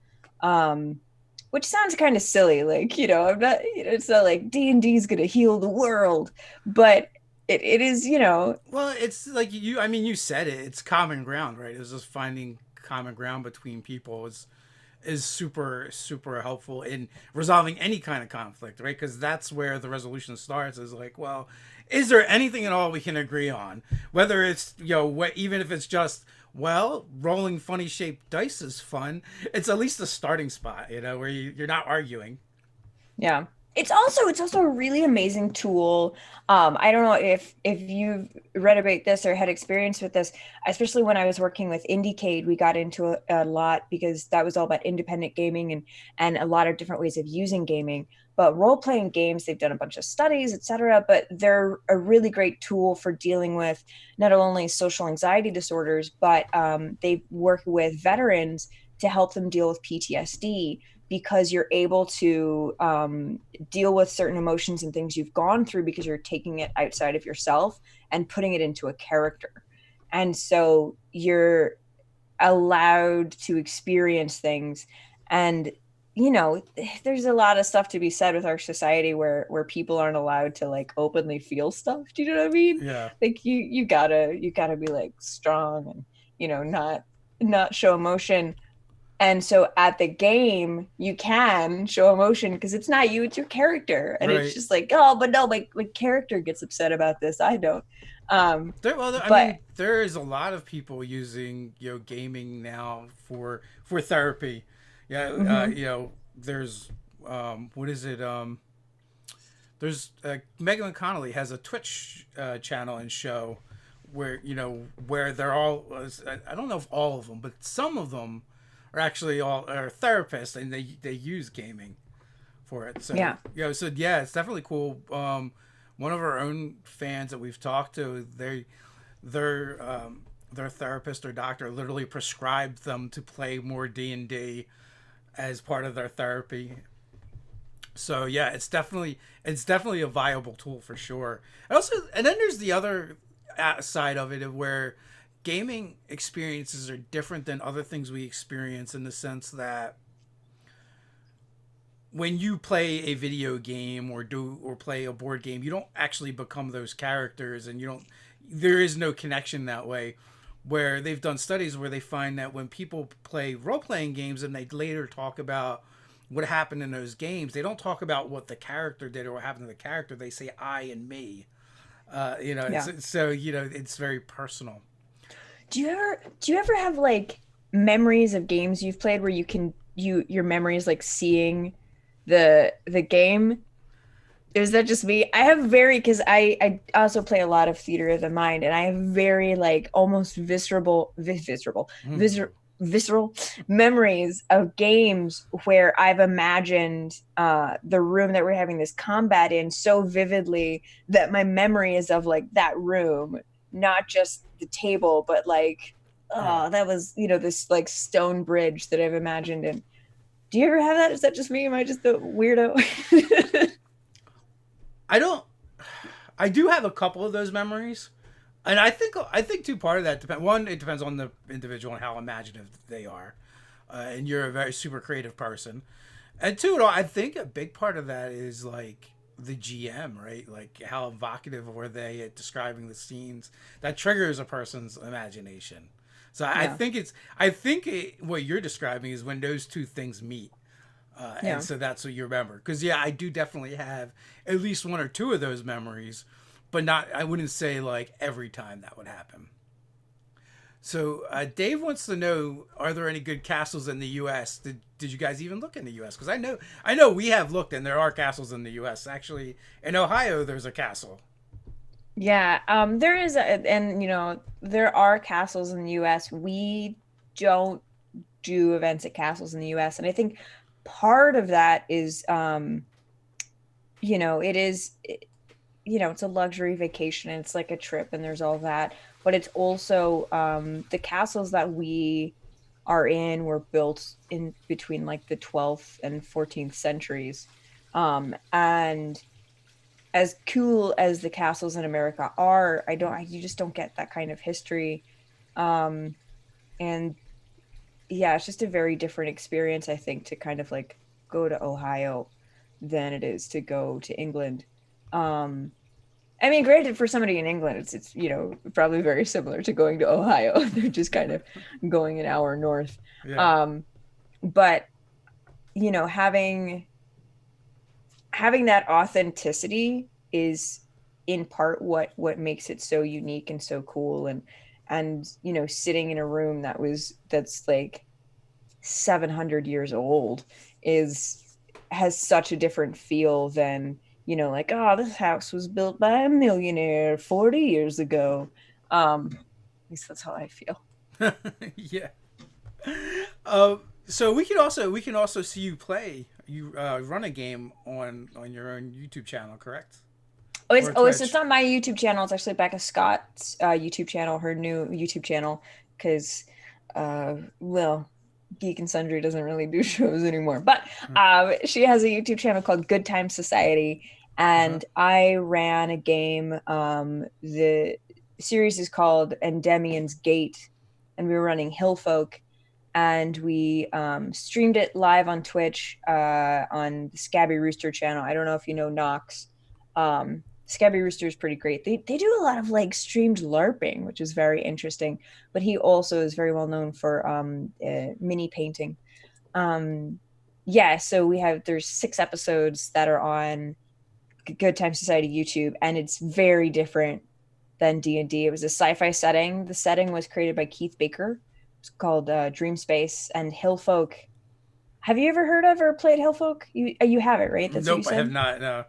Which sounds kind of silly. Like, you know, I'm not, you know, it's not like D&D is going to heal the world, but it is, you know. Well, it's like I mean, you said it. It's common ground, right? It's just finding common ground between people is super, super helpful in resolving any kind of conflict, right? Because that's where the resolution starts, is like, well, is there anything at all we can agree on? Whether it's, you know, even if it's just, well, rolling funny shaped dice is fun. It's at least a starting spot, you know, where you're not arguing. Yeah. It's also a really amazing tool. I don't know if you've read about this or had experience with this, especially when I was working with IndieCade. We got into a lot, because that was all about independent gaming and a lot of different ways of using gaming. But role-playing games, they've done a bunch of studies, etc., but they're a really great tool for dealing with not only social anxiety disorders, but they work with veterans to help them deal with PTSD, because you're able to deal with certain emotions and things you've gone through because you're taking it outside of yourself and putting it into a character. And so you're allowed to experience things. And there's a lot of stuff to be said with our society where people aren't allowed to like openly feel stuff. Do you know what I mean? Yeah. Like you gotta be like strong and not show emotion. And so at the game, you can show emotion because it's not you, it's your character. And Right. it's just like, oh, but no, my character gets upset about this. I don't. I mean, there is a lot of people using gaming now for therapy. Yeah, there's what is it? There's Megan Connolly has a Twitch channel and show where they're all. I don't know if all of them, but some of them are actually are therapists, and they use gaming for it. So yeah, it's definitely cool. One of our own fans that we've talked to, their therapist or doctor literally prescribed them to play more D&D as part of their therapy. So yeah, it's definitely a viable tool for sure. And then there's the other side of it, of where gaming experiences are different than other things we experience, in the sense that when you play a video game or play a board game, you don't actually become those characters, and there is no connection that way. Where they've done studies where they find that when people play role-playing games and they later talk about what happened in those games, they don't talk about what the character did or what happened to the character. They say I and me. It's very personal. Do you ever have like memories of games you've played where your memory is like seeing the game? Is that just me? I have because I also play a lot of theater of the mind, and I have very like almost visceral memories of games where I've imagined the room that we're having this combat in so vividly that my memory is of like that room, not just the table, but like, that was, this like stone bridge that I've imagined. And do you ever have that? Is that just me? Am I just the weirdo? I do have a couple of those memories. And I think too, part of that depends. One, it depends on the individual and how imaginative they are, and you're a very super creative person. And two, I think a big part of that is like the GM, right? Like how evocative were they at describing the scenes that triggers a person's imagination. So yeah. I think what you're describing is when those two things meet. And so that's what you remember. Because I do definitely have at least one or two of those memories, but I wouldn't say like every time that would happen. So Dave wants to know, are there any good castles in the U.S.? Did you guys even look in the U.S.? Because I know we have looked, and there are castles in the U.S. Actually, in Ohio, there's a castle. Yeah, there is, there are castles in the U.S. We don't do events at castles in the U.S., and I think part of that is, it is, it's a luxury vacation, and it's like a trip, and there's all that. But it's also the castles that we are in were built in between like the 12th and 14th centuries, and as cool as the castles in America are, you just don't get that kind of history, and yeah, it's just a very different experience, I think, to kind of like go to Ohio than it is to go to England. I mean, granted, for somebody in England, it's probably very similar to going to Ohio. They're just kind of going an hour north. Yeah. But having that authenticity is in part what makes it so unique and so cool. And sitting in a room that's like 700 years old has such a different feel than like, this house was built by a millionaire 40 years ago. At least that's how I feel. Yeah. So we can also see you play you run a game on your own YouTube channel, correct? It's not my YouTube channel. It's actually Becca Scott's YouTube channel, her new YouTube channel, because well, Geek and Sundry doesn't really do shows anymore. But she has a YouTube channel called Good Time Society, and I ran a game. The series is called Endemian's Gate, and we were running Hillfolk, and we streamed it live on Twitch on the Scabby Rooster channel. I don't know if you know Nox. Scabby Rooster is pretty great. They do a lot of like streamed LARPing, which is very interesting. But he also is very well known for mini painting. So there's 6 episodes that are on Good Time Society YouTube, and it's very different than D&D. It was a sci-fi setting. The setting was created by Keith Baker. It's called Dream Space, and Hillfolk. Have you ever heard of or played Hillfolk? You have it, right? That's nope, what you said? I have not. No.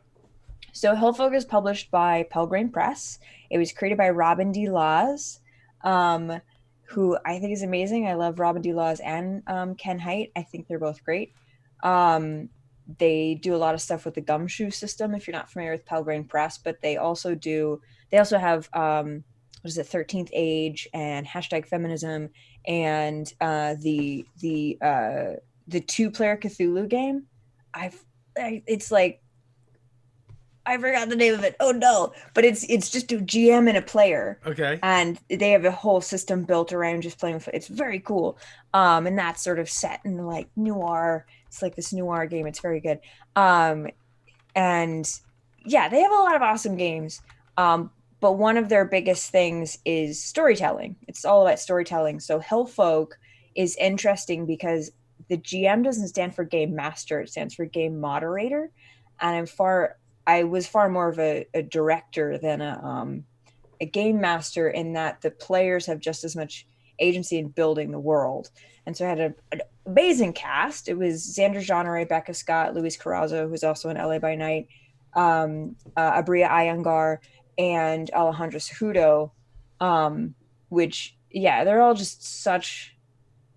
So Hillfolk is published by Pelgrane Press. It was created by Robin D. Laws, who I think is amazing. I love Robin D. Laws and Ken Hite. I think they're both great. They do a lot of stuff with the gumshoe system, if you're not familiar with Pelgrane Press, but they also have 13th Age and #feminism and the 2-player Cthulhu game. It's like, I forgot the name of it. Oh no! But it's just a GM and a player. Okay. And they have a whole system built around just playing with it. It's very cool. And that's sort of set in like noir. It's like this noir game. It's very good. And yeah, they have a lot of awesome games. But one of their biggest things is storytelling. It's all about storytelling. So Hillfolk is interesting because the GM doesn't stand for game master. It stands for game moderator. And I was far more of a director than a game master, in that the players have just as much agency in building the world. And so I had an amazing cast. It was Xander Jeanneret, Becca Scott, Luis Carrazzo, who's also in LA by Night, Abria Iyengar, and Alejandro Cejudo, which, yeah, they're all just such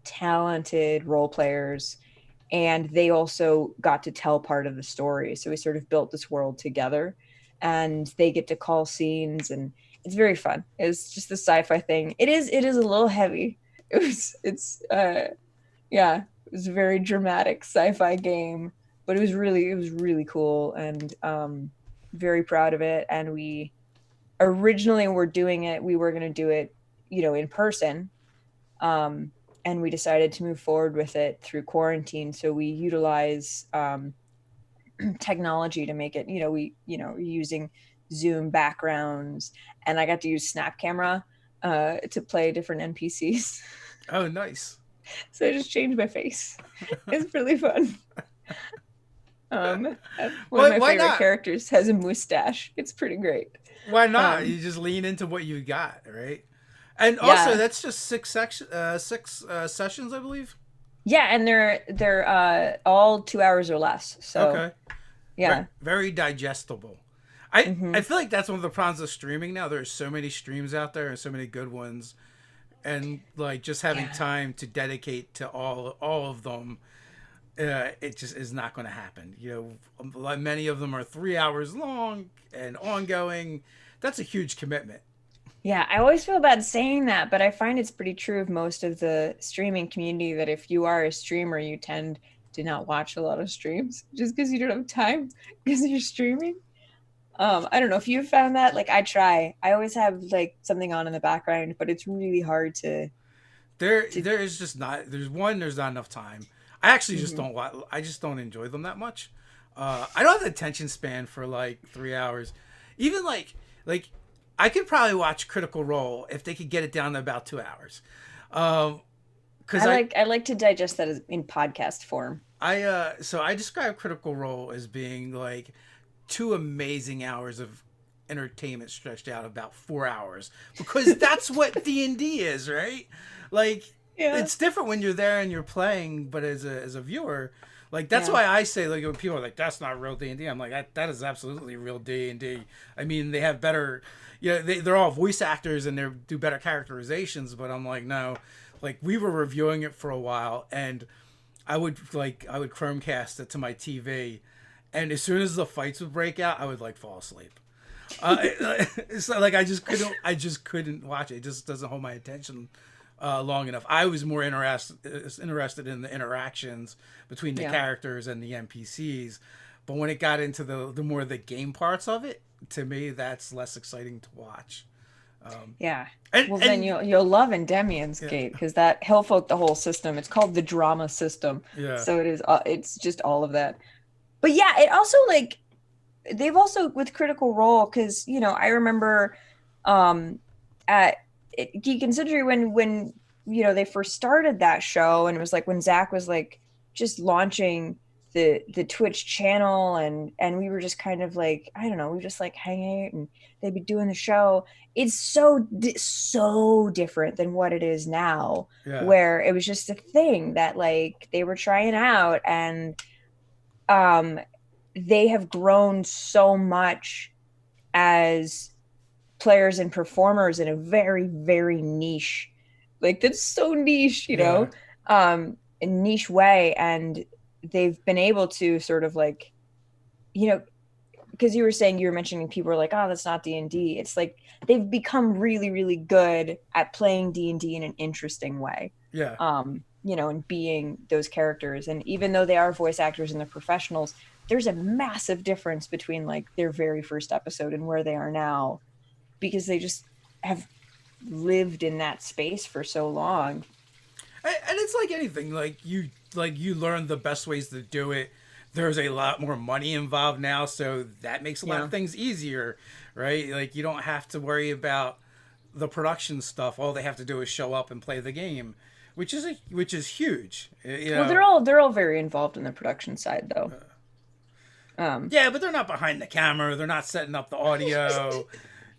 talented role players. And they also got to tell part of the story. So we sort of built this world together, and they get to call scenes, and it's very fun. It's just the sci-fi thing. It is a little heavy. It was a very dramatic sci-fi game, but it was really cool, and very proud of it. And we originally were going to do it, in person. And we decided to move forward with it through quarantine. So we utilize technology to make it, using Zoom backgrounds, and I got to use Snap Camera to play different NPCs. Oh, nice. So I just changed my face. It's really fun. One of my favorite characters has a mustache. It's pretty great. Why not? You just lean into what you got, right? And also, that's just 6 sessions, I believe. Yeah, and they're all 2 hours or less. So, okay, yeah, very digestible. I feel like that's one of the problems of streaming now. There's so many streams out there and so many good ones, and like just having time to dedicate to all of them, it just is not going to happen. Many of them are 3 hours long and ongoing. That's a huge commitment. Yeah, I always feel bad saying that, but I find it's pretty true of most of the streaming community that if you are a streamer, you tend to not watch a lot of streams just because you don't have time because you're streaming. I don't know if you've found that. Like, I try. I always have like something on in the background, but it's really hard to. There's not enough time. I actually just don't watch. I just don't enjoy them that much. I don't have the attention span for like 3 hours. Even like. I could probably watch Critical Role if they could get it down to about 2 hours. Because I like to digest that in podcast form. So I describe Critical Role as being like 2 amazing hours of entertainment stretched out about 4 hours, because that's what D&D is, right? Like, it's different when you're there and you're playing, but as a viewer. Like, that's why I say, like, when people are like, that's not real D&D, I'm like, that is absolutely real D&D. I mean, they have better, they're all voice actors and they do better characterizations, but I'm like, no. Like, we were reviewing it for a while, and I would Chromecast it to my TV, and as soon as the fights would break out, I would like fall asleep. It's like I just couldn't watch it. It just doesn't hold my attention long enough. I was more interested in the interactions between the characters and the NPCs, but when it got into the more the game parts of it, to me that's less exciting to watch. Then you'll love Endemion's Gate, because that Hillfolk, the whole system, it's called the drama system. Yeah. So it is. It's just all of that. But yeah, it also like they've also with Critical Role, because I remember at Geek Sundry when they first started that show, and it was like when Zach was like just launching the Twitch channel, and we were just kind of like, I don't know, we were just like hanging out, and they'd be doing the show. It's so different than what it is now, where it was just a thing that like they were trying out, and they have grown so much as players and performers in a very, very niche, like that's so niche, a niche way. And they've been able to sort of like, because you were mentioning people are like, oh, that's not D&D. It's like they've become really, really good at playing D&D in an interesting way. Yeah. And being those characters. And even though they are voice actors and they're professionals, there's a massive difference between like their very first episode and where they are now, because they just have lived in that space for so long. And it's like anything, like you learn the best ways to do it. There's a lot more money involved now, so that makes a lot of things easier, right? Like you don't have to worry about the production stuff. All they have to do is show up and play the game, which is huge. Well, they're all very involved in the production side, though. Yeah, but they're not behind the camera. They're not setting up the audio.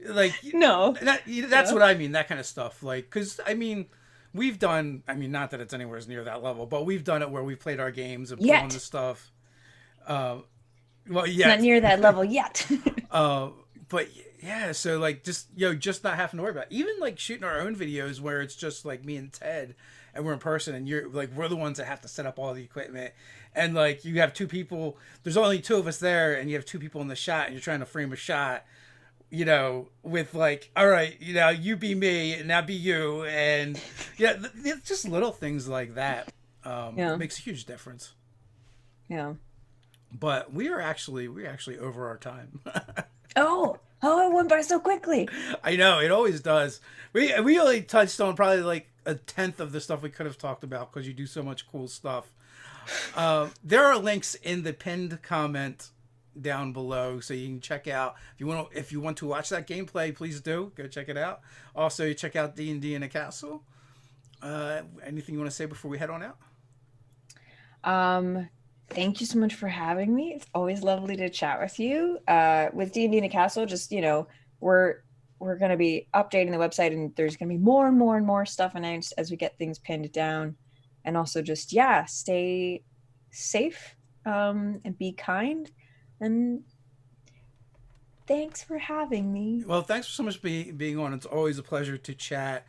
Like no, that's what I mean. That kind of stuff. Like, because I mean, we've done. I mean, not that it's anywhere near that level, but we've done it where we've played our games and put on the stuff. It's not near that level yet. But yeah, so like just not having to worry about it. Even like shooting our own videos where it's just like me and Ted, and we're in person, and we're the ones that have to set up all the equipment, and like you have two people. There's only two of us there, and you have two people in the shot, and you're trying to frame a shot. With like, all right, you be me and I be you, and it's just little things like that. It makes a huge difference. Yeah. But we're actually over our time. Oh, it went by so quickly. I know, it always does. We only touched on probably like a tenth of the stuff we could have talked about because you do so much cool stuff. There are links in the pinned comment down below, so you can check out if you want to watch that gameplay. Please do go check it out. Also, check out D&D in a Castle. Anything you want to say before we head on out? Thank you so much for having me. It's always lovely to chat with you. With D&D in a Castle, just we're going to be updating the website, and there's going to be more and more and more stuff announced as we get things pinned down. And also just stay safe and be kind. And thanks for having me. Well, thanks so much being on. It's always a pleasure to chat.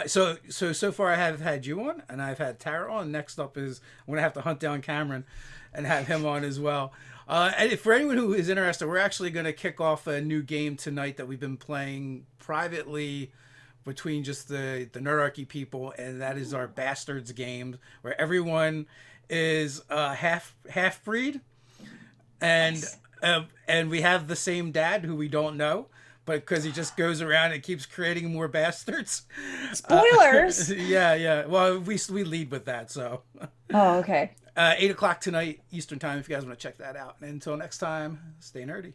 So far I have had you on, and I've had Tara on. Next up is I'm gonna have to hunt down Cameron and have him on as well. And for anyone who is interested, we're actually gonna kick off a new game tonight that we've been playing privately between just the Nerdarchy people, and that is our Bastards game, where everyone is half breed. And and we have the same dad who we don't know, but because he just goes around and keeps creating more bastards. Spoilers. Yeah. Well, we lead with that, so. Oh, okay. 8 o'clock tonight Eastern time if you guys want to check that out. And until next time, stay nerdy.